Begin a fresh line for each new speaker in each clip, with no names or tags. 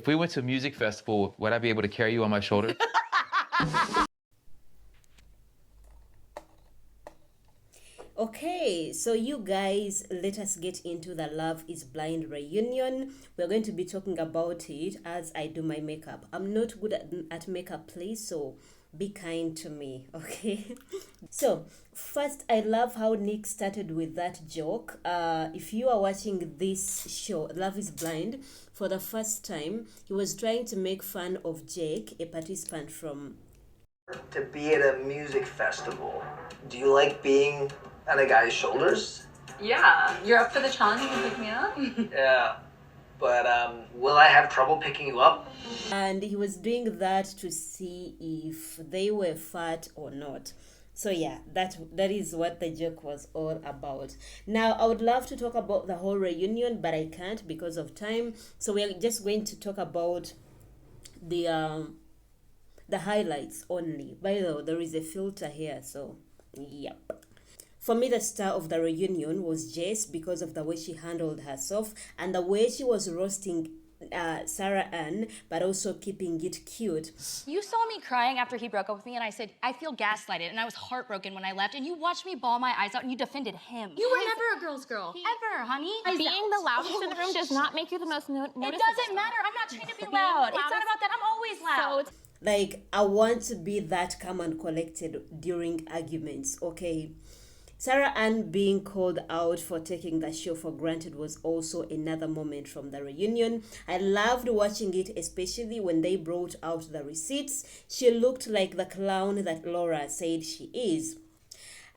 If we went to a music festival, would I be able to carry you on my shoulder?
Okay, so you guys, let us get into the Love is Blind reunion. We're going to be talking about it as I do my makeup. I'm not good at makeup, please, so be kind to me, okay? So, first, I love how Nick started with that joke. If you are watching this show, Love is Blind, for the first time, he was trying to make fun of Jake, a participant from...
To be at a music festival. Do you like being on a guy's shoulders?
Yeah, you're up for the challenge. You can pick me up.
Yeah. But, will I have trouble picking you up?
And he was doing that to see if they were fat or not. So yeah, that is what the joke was all about. Now, I would love to talk about the whole reunion, but I can't because of time. So we're just going to talk about the highlights only. By the way, there is a filter here, so yep. For me, the star of the reunion was Jess because of the way she handled herself and the way she was roasting Sara Ann, but also keeping it cute.
You saw me crying after he broke up with me, and I said, I feel gaslighted, and I was heartbroken when I left, and you watched me bawl my eyes out, and you defended him.
You were never a girl's girl.
Ever, honey.
Being the loudest in the room does not make you the most noticeable.
It doesn't matter. I'm not trying to be loud. It's not about that. I'm always loud.
So
Like, I want to be that calm and collected during arguments, okay? Sara Ann being called out for taking the show for granted was also another moment from the reunion. I loved watching it, especially when they brought out the receipts. She looked like the clown that Laura said she is.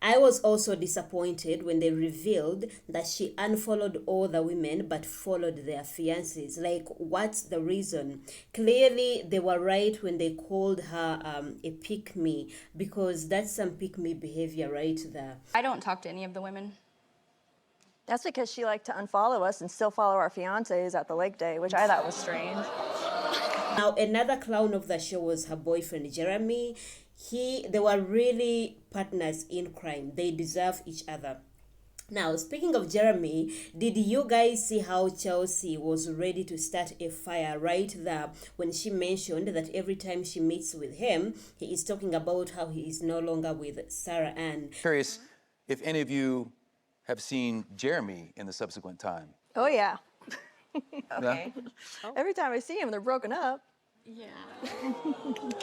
I was also disappointed when they revealed that she unfollowed all the women but followed their fiancés. Like, what's the reason? Clearly, they were right when they called her a pick-me, because that's some pick-me behavior right there.
I don't talk to any of the women.
That's because she liked to unfollow us and still follow our fiancés at the lake day, which I thought was strange.
Now, another clown of the show was her boyfriend, Jeramy. They were really partners in crime. They deserve each other. Now, speaking of Jeramy, did you guys see how Chelsea was ready to start a fire right there when she mentioned that every time she meets with him, he is talking about how he is no longer with Sara Ann?
Curious if any of you have seen Jeramy in the subsequent time.
Oh, yeah.
Okay.
Every time I see him, they're broken up.
You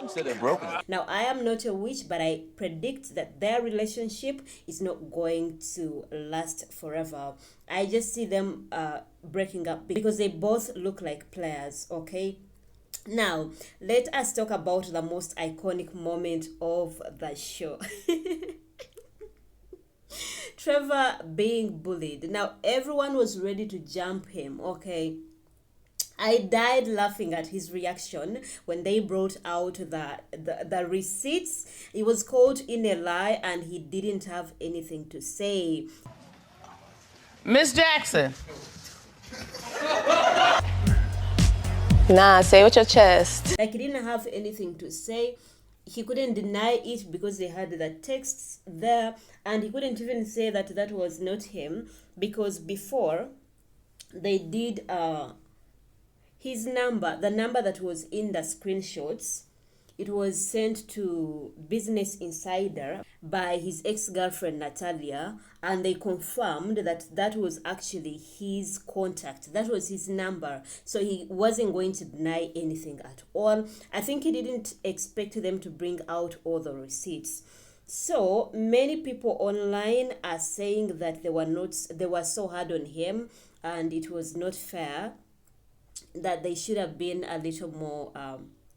said they're broken.
Now, I am not a witch, but I predict that their relationship is not going to last forever. I just see them breaking up because they both look like players, okay? Now, let us talk about the most iconic moment of the show. Trevor being bullied. Now, everyone was ready to jump him, okay? I died laughing at his reaction when they brought out the receipts. He was caught in a lie and he didn't have anything to say.
Miss Jackson.
Nah, say it with your chest.
Like, he didn't have anything to say. He couldn't deny it because they had the texts there, and he couldn't even say that that was not him, because before they did his number, the number that was in the screenshots, it was sent to Business Insider by his ex-girlfriend Natalia, and they confirmed that that was actually his contact. That was his number. So he wasn't going to deny anything at all. I think he didn't expect them to bring out all the receipts. So many people online are saying that they were so hard on him and it was not fair, that they should have been a little more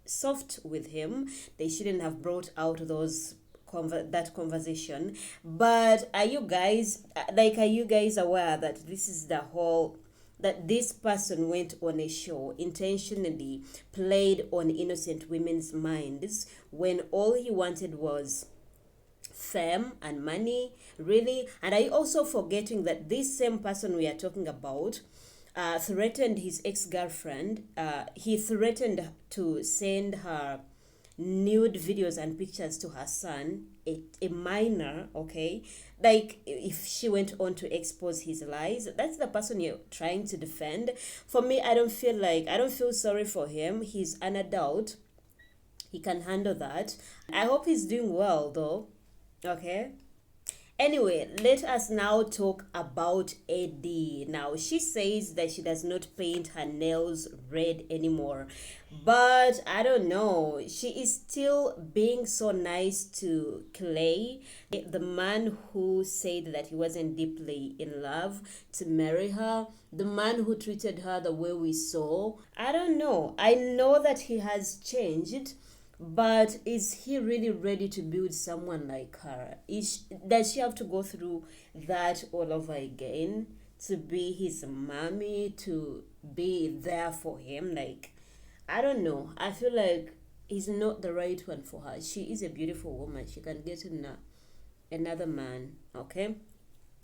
soft with him. They shouldn't have brought out that conversation. But are you guys aware that this is that this person went on a show, intentionally played on innocent women's minds when all he wanted was fame and money? Really? And are you also forgetting that this same person we are talking about threatened his ex-girlfriend? He threatened to send her nude videos and pictures to her son, a minor, okay? Like, if she went on to expose his lies, that's the person you're trying to defend. For me, I don't feel sorry for him. He's an adult. He can handle that. I hope he's doing well, though, okay? Anyway, let us now talk about Eddie. Now, she says that she does not paint her nails red anymore. But I don't know. She is still being so nice to Clay, the man who said that he wasn't deeply in love to marry her, the man who treated her the way we saw. I don't know. I know that he has changed. But is he really ready to be with someone like her? Does she have to go through that all over again to be his mommy, to be there for him? Like, I don't know. I feel like he's not the right one for her. She is a beautiful woman. She can get another man, okay?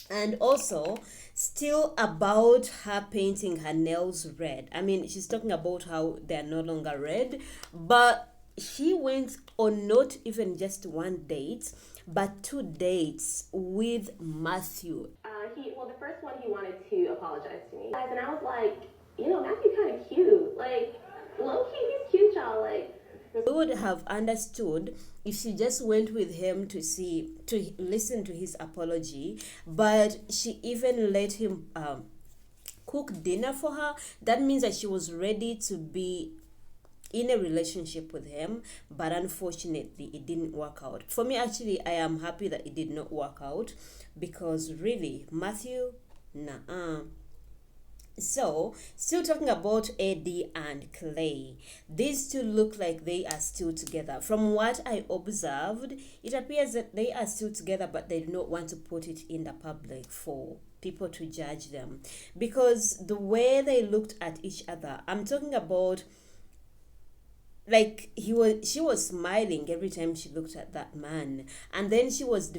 And also, still about her painting her nails red. I mean, she's talking about how they're no longer red, but she went on not even just one date, but 2 dates with Matthew.
The first one he wanted to apologize to me. And I was like, Matthew kind of cute. Like, low-key, he's cute, y'all. Like,
we would have understood if she just went with him to listen to his apology, but she even let him cook dinner for her. That means that she was ready to be in a relationship with him, but unfortunately it didn't work out. For me, actually, I am happy that it did not work out, because really, Matthew, nah. So, still talking about Eddie and Clay. These two look like they are still together. From what I observed, it appears that they are still together, but they do not want to put it in the public for people to judge them. Because the way they looked at each other, I'm talking about, like, she was smiling every time she looked at that man, and then she was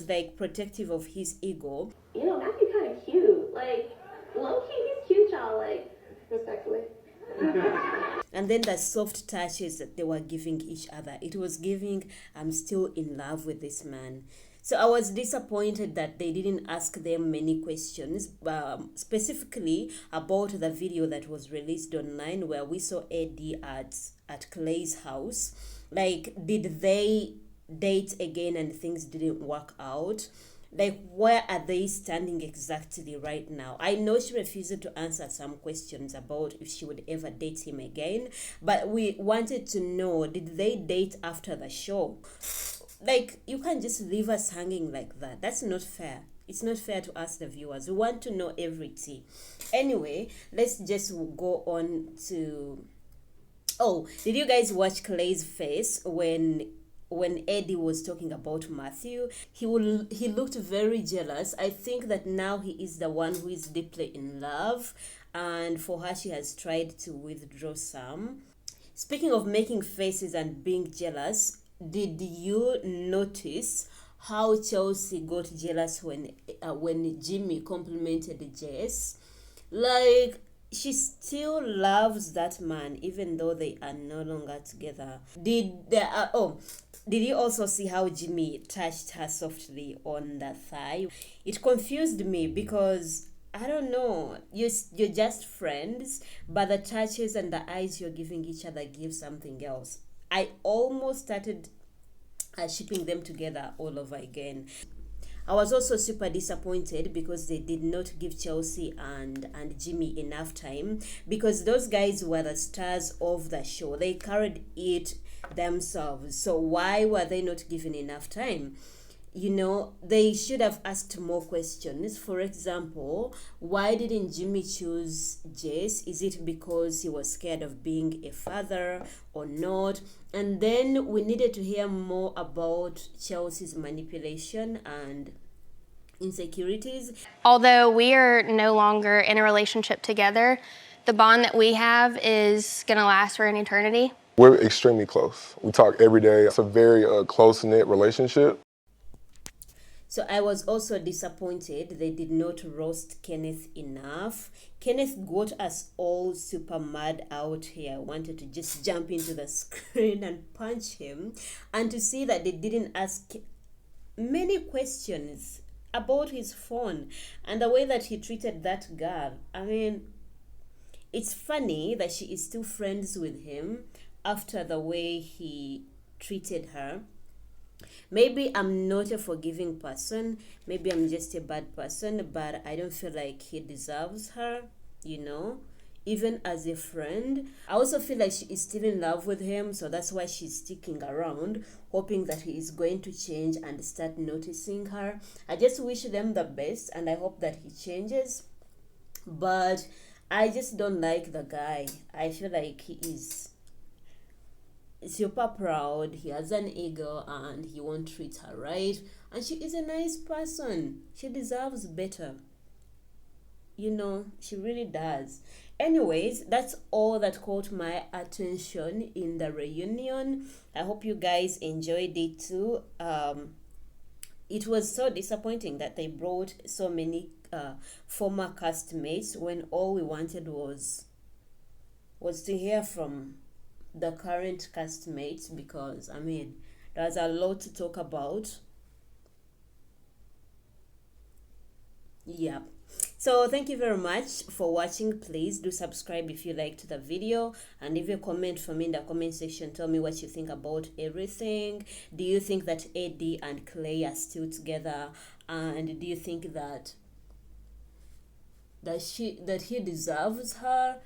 like protective of his ego.
Matthew kind of cute. Like, low-key, he's cute, y'all. Like, respectfully.
And then the soft touches that they were giving each other, it was giving, I'm still in love with this man. So I was disappointed that they didn't ask them many questions, specifically about the video that was released online where we saw Eddie at Clay's house. Like, did they date again and things didn't work out? Like, where are they standing exactly right now? I know she refused to answer some questions about if she would ever date him again, but we wanted to know, did they date after the show? Like, you can't just leave us hanging like that. That's not fair. It's not fair to us, the viewers. We want to know every tea. Anyway, let's just go on to... Oh, did you guys watch Clay's face when Eddie was talking about Matthew? He looked very jealous. I think that now he is the one who is deeply in love, and for her, she has tried to withdraw some. Speaking of making faces and being jealous, did you notice how Chelsea got jealous when Jimmy complimented Jess? Like, she still loves that man even though they are no longer together. Did you also see how Jimmy touched her softly on the thigh? It confused me because, I don't know, you're just friends, but the touches and the eyes you're giving each other give something else. I almost started shipping them together all over again. I was also super disappointed because they did not give Chelsea and Jimmy enough time, because those guys were the stars of the show. They carried it themselves. So why were they not given enough time? They should have asked more questions. For example, why didn't Jimmy choose Jess? Is it because he was scared of being a father or not? And then we needed to hear more about Chelsea's manipulation and insecurities.
Although we are no longer in a relationship together, the bond that we have is going to last for an eternity.
We're extremely close. We talk every day. It's a very close-knit relationship.
So I was also disappointed they did not roast Kenneth enough. Kenneth got us all super mad out here. I wanted to just jump into the screen and punch him. And to see that they didn't ask many questions about his phone and the way that he treated that girl. I mean, it's funny that she is still friends with him after the way he treated her. Maybe I'm not a forgiving person. Maybe I'm just a bad person, but I don't feel like he deserves her, you know, even as a friend. I also feel like she is still in love with him, so that's why she's sticking around, hoping that he is going to change and start noticing her. I just wish them the best, and I hope that he changes. But I just don't like the guy. I feel like he is super proud, he has an ego, and he won't treat her right. And she is a nice person. She deserves better. You know, she really does. Anyways, that's all that caught my attention in the reunion. I hope you guys enjoyed it too. It was so disappointing that they brought so many former castmates when all we wanted was to hear from the current castmates, because I mean there's a lot to talk about. Yeah, so thank you very much for watching. Please do subscribe if you liked the video, and leave a comment for me in the comment section. Tell me what you think about everything. Do you think that Eddie and Clay are still together, and do you think that he deserves her?